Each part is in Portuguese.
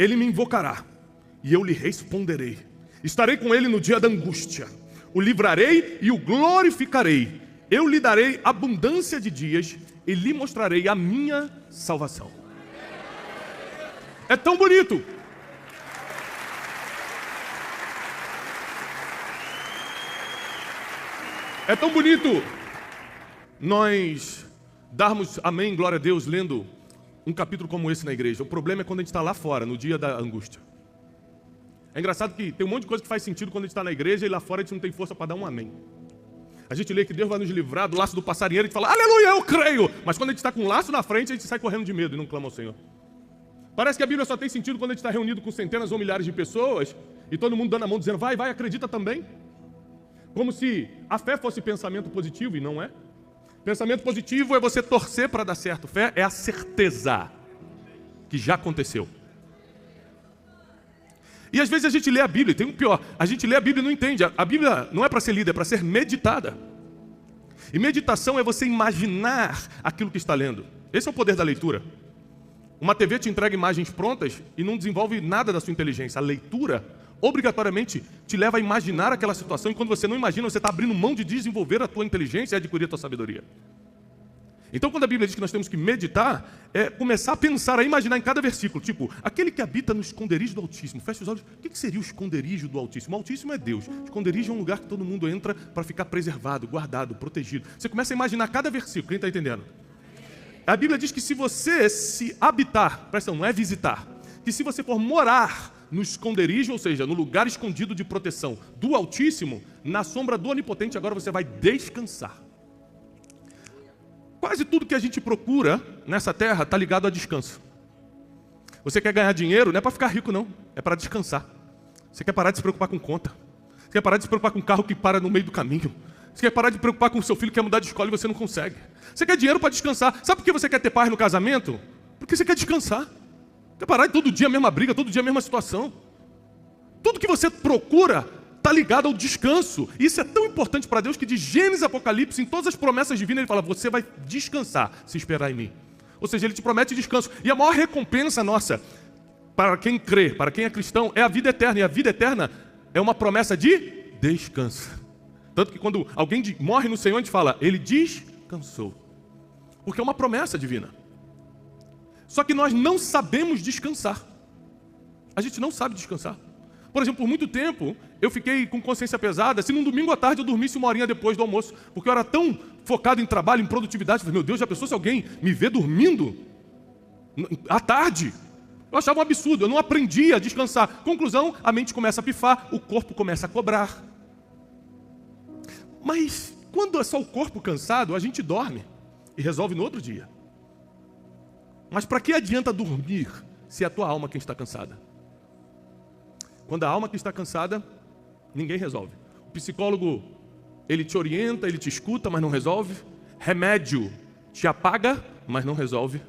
Ele me invocará, e eu lhe responderei. Estarei com ele no dia da angústia. O livrarei e o glorificarei. Eu lhe darei abundância de dias e lhe mostrarei a minha salvação. É tão bonito. É tão bonito nós darmos amém, glória a Deus, lendo um capítulo como esse na igreja. O problema é quando a gente está lá fora, no dia da angústia. É engraçado que tem um monte de coisa que faz sentido quando a gente está na igreja e lá fora a gente não tem força para dar um amém. A gente lê que Deus vai nos livrar do laço do passarinheiro e a gente fala, aleluia, eu creio. Mas quando a gente está com um laço na frente, a gente sai correndo de medo e não clama ao Senhor. Parece que a Bíblia só tem sentido quando a gente está reunido com centenas ou milhares de pessoas e todo mundo dando a mão dizendo, vai, acredita também. Como se a fé fosse pensamento positivo, e não é. Pensamento positivo é você torcer para dar certo. Fé é a certeza que já aconteceu. E às vezes a gente lê a Bíblia, e tem um pior, a gente lê a Bíblia e não entende. A Bíblia não é para ser lida, é para ser meditada. E meditação é você imaginar aquilo que está lendo. Esse é o poder da leitura. Uma TV te entrega imagens prontas e não desenvolve nada da sua inteligência. A leitura, obrigatoriamente, te leva a imaginar aquela situação, e quando você não imagina, você está abrindo mão de desenvolver a tua inteligência e adquirir a tua sabedoria. Então, quando a Bíblia diz que nós temos que meditar, é começar a pensar, a imaginar em cada versículo. Tipo, aquele que habita no esconderijo do Altíssimo. Fecha os olhos. O que seria o esconderijo do Altíssimo? O Altíssimo é Deus. O esconderijo é um lugar que todo mundo entra para ficar preservado, guardado, protegido. Você começa a imaginar cada versículo. Quem está entendendo? A Bíblia diz que se você se habitar, presta atenção, não é visitar, que se você for morar no esconderijo, ou seja, no lugar escondido de proteção do Altíssimo, na sombra do Onipotente, agora você vai descansar. Quase tudo que a gente procura nessa terra está ligado a descanso. Você quer ganhar dinheiro, não é para ficar rico não, é para descansar. Você quer parar de se preocupar com conta. Você quer parar de se preocupar com um carro que para no meio do caminho. Você quer parar de se preocupar com o seu filho que quer mudar de escola e você não consegue. Você quer dinheiro para descansar. Sabe por que você quer ter paz no casamento? Porque você quer descansar. Quer parar de todo dia a mesma briga, todo dia a mesma situação. Tudo que você procura está ligado ao descanso. Isso é tão importante para Deus que de Gênesis a Apocalipse, em todas as promessas divinas, ele fala, você vai descansar se esperar em mim. Ou seja, ele te promete descanso. E a maior recompensa nossa, para quem crê, para quem é cristão, é a vida eterna. E a vida eterna é uma promessa de descanso. Tanto que quando alguém morre no Senhor, a gente fala, ele descansou. Porque é uma promessa divina. Só que nós não sabemos descansar. A gente não sabe descansar. Por exemplo, por muito tempo, eu fiquei com consciência pesada se num domingo à tarde eu dormisse uma horinha depois do almoço, porque eu era tão focado em trabalho, em produtividade, eu falei, meu Deus, já pensou se alguém me vê dormindo à tarde? Eu achava um absurdo, eu não aprendia a descansar. Conclusão, a mente começa a pifar, o corpo começa a cobrar. Mas quando é só o corpo cansado, a gente dorme e resolve no outro dia. Mas para que adianta dormir se é a tua alma quem está cansada? Quando a alma que está cansada, ninguém resolve. O psicólogo, ele te orienta, ele te escuta, mas não resolve. Remédio te apaga, mas não resolve.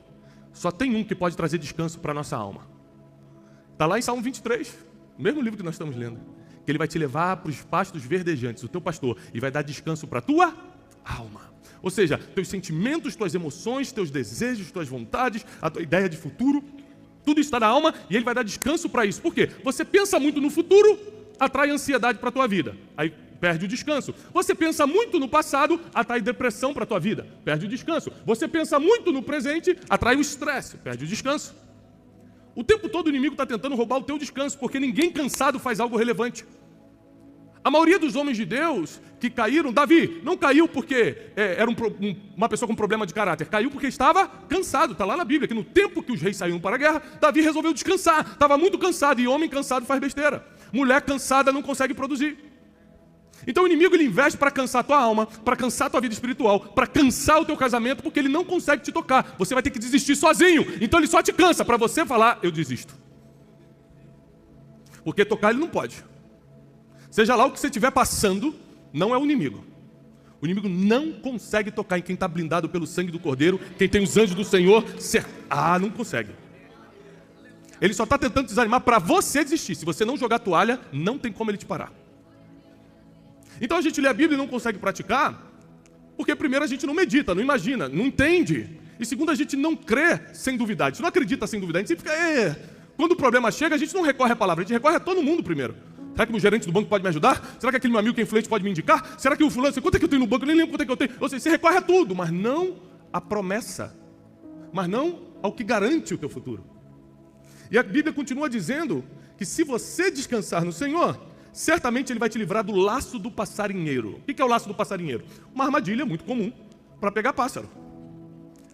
Só tem um que pode trazer descanso para a nossa alma. Está lá em Salmo 23, o mesmo livro que nós estamos lendo. Que ele vai te levar para os pastos verdejantes, o teu pastor, e vai dar descanso para a tua alma. Ou seja, teus sentimentos, tuas emoções, teus desejos, tuas vontades, a tua ideia de futuro, tudo está na alma e ele vai dar descanso para isso. Por quê? Você pensa muito no futuro, atrai ansiedade para a tua vida. Aí perde o descanso. Você pensa muito no passado, atrai depressão para a tua vida. Perde o descanso. Você pensa muito no presente, atrai o estresse. Perde o descanso. O tempo todo o inimigo está tentando roubar o teu descanso, porque ninguém cansado faz algo relevante. A maioria dos homens de Deus que caíram, Davi não caiu porque era uma pessoa com problema de caráter, caiu porque estava cansado. Está lá na Bíblia, que no tempo que os reis saíram para a guerra, Davi resolveu descansar, estava muito cansado, e homem cansado faz besteira. Mulher cansada não consegue produzir. Então o inimigo ele investe para cansar a tua alma, para cansar a tua vida espiritual, para cansar o teu casamento, porque ele não consegue te tocar. Você vai ter que desistir sozinho. Então ele só te cansa para você falar, eu desisto. Porque tocar ele não pode. Seja lá o que você estiver passando, não é o inimigo. O inimigo não consegue tocar em quem está blindado pelo sangue do Cordeiro, quem tem os anjos do Senhor. Não consegue. Ele só está tentando te desanimar para você desistir. Se você não jogar a toalha, não tem como ele te parar. Então a gente lê a Bíblia e não consegue praticar, porque primeiro a gente não medita, não imagina, não entende. E segundo, a gente não crê sem duvidar. A gente não acredita sem duvidar. A gente sempre fica, quando o problema chega, a gente não recorre à palavra, a gente recorre a todo mundo primeiro. Será que o gerente do banco pode me ajudar? Será que aquele meu amigo que é influente pode me indicar? Será que o fulano, quanto é que eu tenho no banco? Eu nem lembro quanto é que eu tenho. Ou seja, você recorre a tudo, mas não à promessa, mas não ao que garante o teu futuro. E a Bíblia continua dizendo que se você descansar no Senhor, certamente Ele vai te livrar do laço do passarinheiro. O que é o laço do passarinheiro? Uma armadilha muito comum para pegar pássaro.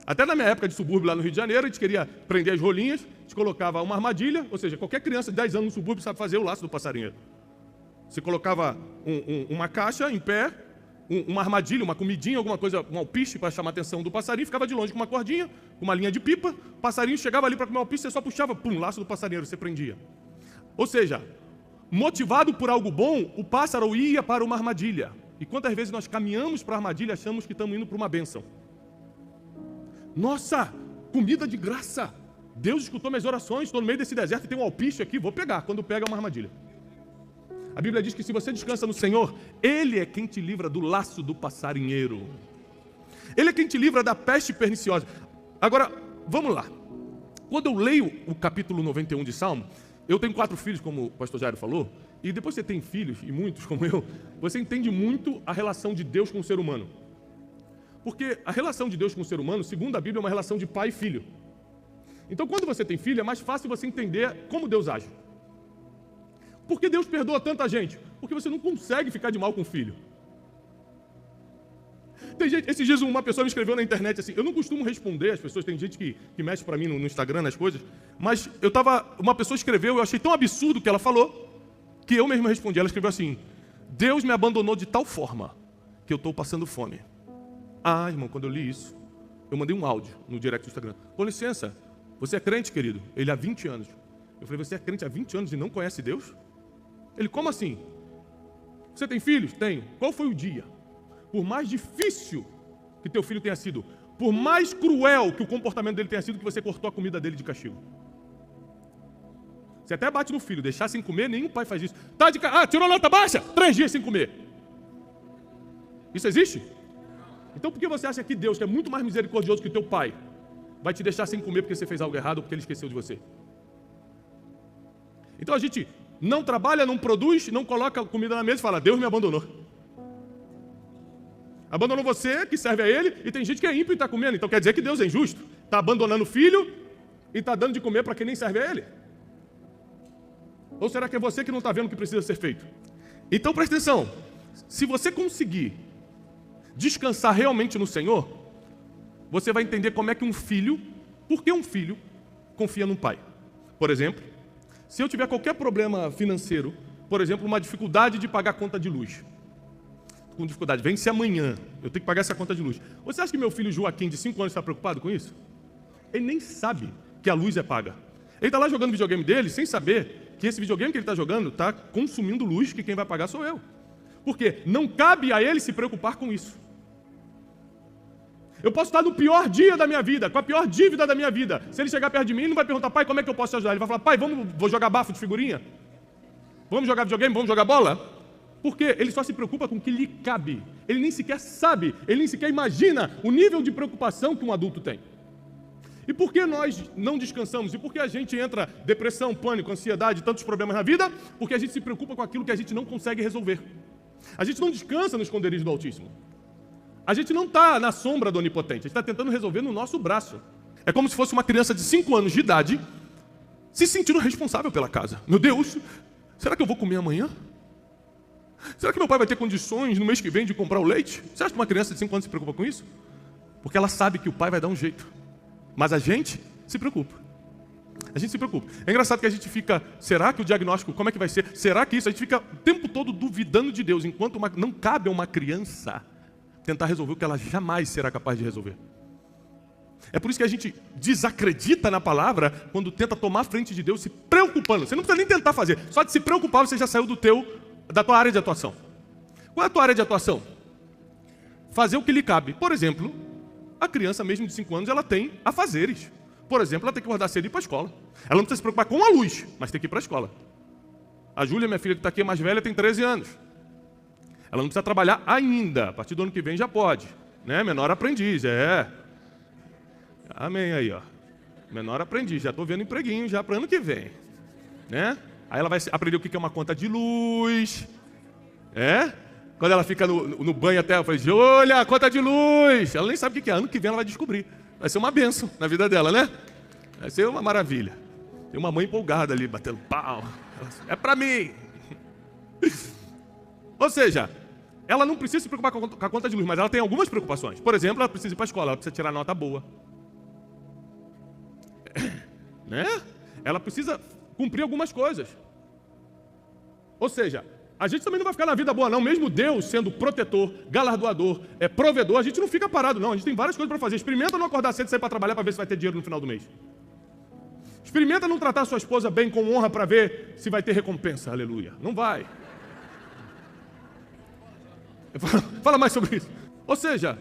Até na minha época de subúrbio lá no Rio de Janeiro, a gente queria prender as rolinhas, a gente colocava uma armadilha, ou seja, qualquer criança de 10 anos no subúrbio sabe fazer o laço do passarinheiro. Você colocava uma caixa em pé, uma armadilha, uma comidinha, alguma coisa, um alpiste para chamar a atenção do passarinho, ficava de longe com uma cordinha, com uma linha de pipa, o passarinho chegava ali para comer o alpiste, você só puxava, pum, laço do passarinheiro, você prendia. Ou seja, motivado por algo bom, o pássaro ia para uma armadilha. E quantas vezes nós caminhamos para a armadilha e achamos que estamos indo para uma bênção? Nossa, comida de graça. Deus escutou minhas orações, estou no meio desse deserto e tem um alpiste aqui, vou pegar. Quando pega, é uma armadilha. A Bíblia diz que se você descansa no Senhor, Ele é quem te livra do laço do passarinheiro. Ele é quem te livra da peste perniciosa. Agora, vamos lá. Quando eu leio o capítulo 91 de Salmo, eu tenho 4 filhos, como o pastor Jairo falou, e depois você tem filhos, e muitos como eu, você entende muito a relação de Deus com o ser humano. Porque a relação de Deus com o ser humano, segundo a Bíblia, é uma relação de pai e filho. Então, quando você tem filho, é mais fácil você entender como Deus age. Por que Deus perdoa tanta gente? Porque você não consegue ficar de mal com o filho. Tem gente, esses dias uma pessoa me escreveu na internet assim, eu não costumo responder às pessoas, tem gente que mexe para mim no Instagram, nas coisas, mas uma pessoa escreveu, eu achei tão absurdo o que ela falou, que eu mesmo respondi. Ela escreveu assim: Deus me abandonou de tal forma que eu estou passando fome. Ah, irmão, quando eu li isso, eu mandei um áudio no direct do Instagram. Com licença, você é crente, querido? Ele há 20 anos. Eu falei, você é crente há 20 anos e não conhece Deus? Ele, como assim? Você tem filhos? Tenho. Qual foi o dia? Por mais difícil que teu filho tenha sido, por mais cruel que o comportamento dele tenha sido, que você cortou a comida dele de castigo. Você até bate no filho, deixar sem comer, nenhum pai faz isso. Tirou nota baixa? 3 dias sem comer. Isso existe? Então por que você acha que Deus, que é muito mais misericordioso que o teu pai, vai te deixar sem comer porque você fez algo errado ou porque Ele esqueceu de você? Então a gente não trabalha, não produz, não coloca comida na mesa e fala, Deus me abandonou. Abandonou você, que serve a Ele, e tem gente que é ímpio e está comendo. Então quer dizer que Deus é injusto. Está abandonando o filho e está dando de comer para quem nem serve a Ele. Ou será que é você que não está vendo o que precisa ser feito? Então presta atenção. Se você conseguir descansar realmente no Senhor, você vai entender como é que por que um filho confia num pai. Por exemplo, se eu tiver qualquer problema financeiro, por exemplo, uma dificuldade de pagar a conta de luz, com dificuldade, vence amanhã, eu tenho que pagar essa conta de luz. Você acha que meu filho Joaquim, de 5 anos, está preocupado com isso? Ele nem sabe que a luz é paga. Ele está lá jogando o videogame dele, sem saber que esse videogame que ele está jogando está consumindo luz, que quem vai pagar sou eu. Porque não cabe a ele se preocupar com isso. Eu posso estar no pior dia da minha vida, com a pior dívida da minha vida. Se ele chegar perto de mim, ele não vai perguntar, pai, como é que eu posso te ajudar? Ele vai falar, pai, vou jogar bafo de figurinha? Vamos jogar videogame? Vamos jogar bola? Porque ele só se preocupa com o que lhe cabe. Ele nem sequer sabe, ele nem sequer imagina o nível de preocupação que um adulto tem. E por que nós não descansamos? E por que a gente entra em depressão, pânico, ansiedade, tantos problemas na vida? Porque a gente se preocupa com aquilo que a gente não consegue resolver. A gente não descansa no esconderijo do Altíssimo. A gente não está na sombra do Onipotente, a gente está tentando resolver no nosso braço. É como se fosse uma criança de 5 anos de idade se sentindo responsável pela casa. Meu Deus, será que eu vou comer amanhã? Será que meu pai vai ter condições no mês que vem de comprar o leite? Você acha que uma criança de 5 anos se preocupa com isso? Porque ela sabe que o pai vai dar um jeito. Mas a gente se preocupa. A gente se preocupa. É engraçado que a gente fica, será que o diagnóstico, como é que vai ser? Será que isso? A gente fica o tempo todo duvidando de Deus, enquanto não cabe a uma criança tentar resolver o que ela jamais será capaz de resolver. É por isso que a gente desacredita na palavra quando tenta tomar frente de Deus se preocupando. Você não precisa nem tentar fazer. Só de se preocupar você já saiu da tua área de atuação. Qual é a tua área de atuação? Fazer o que lhe cabe. Por exemplo, a criança mesmo de 5 anos, ela tem afazeres. Por exemplo, ela tem que acordar cedo e ir para a escola. Ela não precisa se preocupar com a luz, mas tem que ir para a escola. A Júlia, minha filha que está aqui, é mais velha, tem 13 anos. Ela não precisa trabalhar ainda. A partir do ano que vem já pode. Né? Menor aprendiz, Amém aí, ó. Menor aprendiz, já estou vendo empreguinho já para ano que vem. Né? Aí ela vai aprender o que é uma conta de luz. Quando ela fica no banho até, eu falei, olha, conta de luz. Ela nem sabe o que é, ano que vem ela vai descobrir. Vai ser uma bênção na vida dela, né? Vai ser uma maravilha. Tem uma mãe empolgada ali, batendo pau. É para mim. Ou seja, ela não precisa se preocupar com a conta de luz, mas ela tem algumas preocupações. Por exemplo, ela precisa ir para a escola, ela precisa tirar nota boa. Né? Ela precisa cumprir algumas coisas. Ou seja, a gente também não vai ficar na vida boa não, mesmo Deus sendo protetor, galardoador, provedor, a gente não fica parado não, a gente tem várias coisas para fazer. Experimenta não acordar cedo e sair para trabalhar para ver se vai ter dinheiro no final do mês. Experimenta não tratar sua esposa bem, com honra, para ver se vai ter recompensa, aleluia. Não vai. Fala mais sobre isso. Ou seja,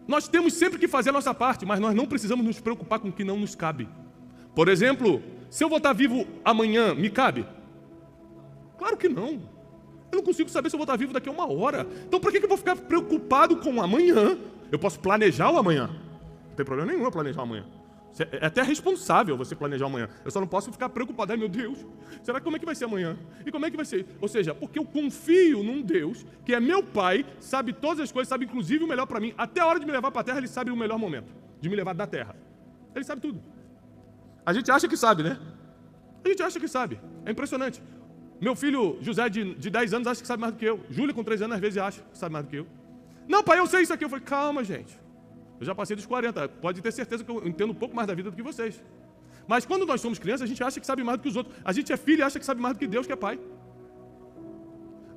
nós temos sempre que fazer a nossa parte, mas nós não precisamos nos preocupar com o que não nos cabe. Por exemplo, se eu vou estar vivo amanhã, me cabe? Claro que não. Eu não consigo saber se eu vou estar vivo daqui a 1 hora. Então por que eu vou ficar preocupado com o amanhã? Eu posso planejar o amanhã. Não tem problema nenhum eu planejar o amanhã. É até responsável você planejar o amanhã. Eu só não posso ficar preocupado. Ai meu Deus, será que como é que vai ser amanhã? E como é que vai ser? Ou seja, porque eu confio num Deus que é meu Pai, sabe todas as coisas, sabe inclusive o melhor para mim. Até a hora de me levar para a terra, Ele sabe o melhor momento de me levar da terra. Ele sabe tudo. A gente acha que sabe, né? A gente acha que sabe. É impressionante. Meu filho José, de 10 anos, acha que sabe mais do que eu. Júlia, com 3 anos, às vezes acha que sabe mais do que eu. Não, pai, eu sei isso aqui. Eu falei, calma, gente. Eu já passei dos 40. Pode ter certeza que eu entendo um pouco mais da vida do que vocês. Mas quando nós somos crianças, a gente acha que sabe mais do que os outros. A gente é filho e acha que sabe mais do que Deus, que é pai.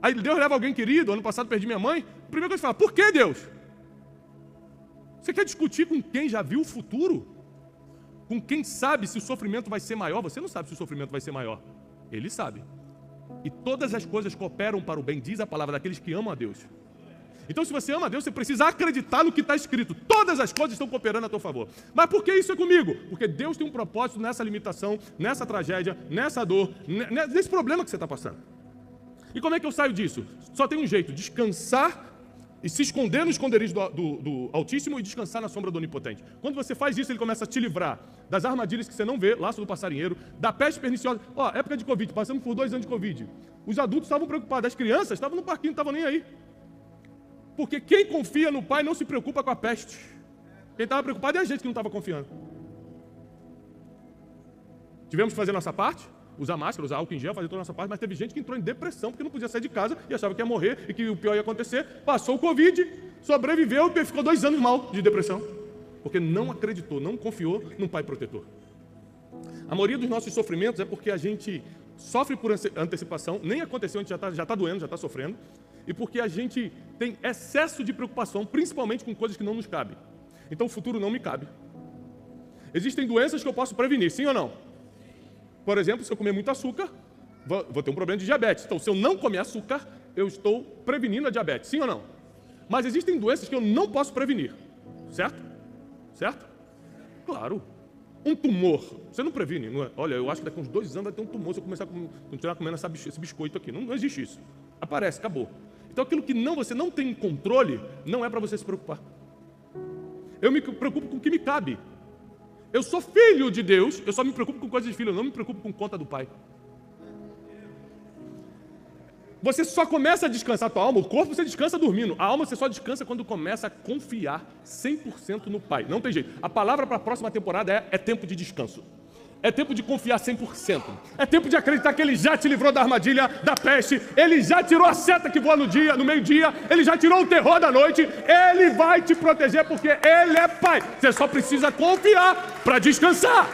Aí Deus leva alguém querido. Ano passado perdi minha mãe. A primeira coisa que fala, por que Deus? Você quer discutir com quem já viu o futuro? Com quem sabe se o sofrimento vai ser maior? Você não sabe se o sofrimento vai ser maior. Ele sabe. E todas as coisas cooperam para o bem, diz a palavra daqueles que amam a Deus. Então, se você ama a Deus, você precisa acreditar no que está escrito. Todas as coisas estão cooperando a teu favor. Mas por que isso é comigo? Porque Deus tem um propósito nessa limitação, nessa tragédia, nessa dor, nesse problema que você está passando. E como é que eu saio disso? Só tem um jeito, descansar e se esconder no esconderijo do Altíssimo e descansar na sombra do Onipotente. Quando você faz isso, Ele começa a te livrar das armadilhas que você não vê, laço do passarinheiro, da peste perniciosa. Época de Covid, passamos por 2 anos de Covid. Os adultos estavam preocupados, as crianças estavam no parquinho, não estavam nem aí. Porque quem confia no Pai não se preocupa com a peste. Quem estava preocupado é a gente que não estava confiando. Tivemos que fazer nossa parte, usar máscara, usar álcool em gel, fazer toda a nossa parte, mas teve gente que entrou em depressão porque não podia sair de casa e achava que ia morrer e que o pior ia acontecer. Passou o Covid, sobreviveu e ficou 2 anos mal de depressão. Porque não acreditou, não confiou num Pai protetor. A maioria dos nossos sofrimentos é porque a gente sofre por antecipação, nem aconteceu, a gente já está doendo, já está sofrendo, e porque a gente tem excesso de preocupação, principalmente com coisas que não nos cabem. Então o futuro não me cabe. Existem doenças que eu posso prevenir, sim ou não? Por exemplo, se eu comer muito açúcar, vou ter um problema de diabetes. Então, se eu não comer açúcar, eu estou prevenindo a diabetes, sim ou não? Mas existem doenças que eu não posso prevenir, certo? Certo? Claro. Um tumor, você não previne, não é? Olha, eu acho que daqui a uns 2 anos vai ter um tumor se eu começar a continuar comendo esse biscoito aqui. Não existe isso. Aparece, acabou. Então, aquilo que você não tem controle, não é para você se preocupar. Eu me preocupo com o que me cabe. Eu sou filho de Deus, eu só me preocupo com coisas de filho, eu não me preocupo com conta do Pai. Você só começa a descansar a tua alma, o corpo você descansa dormindo. A alma você só descansa quando começa a confiar 100% no Pai. Não tem jeito. A palavra para a próxima temporada é tempo de descanso. É tempo de confiar 100%. É tempo de acreditar que Ele já te livrou da armadilha, da peste. Ele já tirou a seta que voa no meio-dia. Ele já tirou o terror da noite. Ele vai te proteger porque Ele é Pai. Você só precisa confiar para descansar.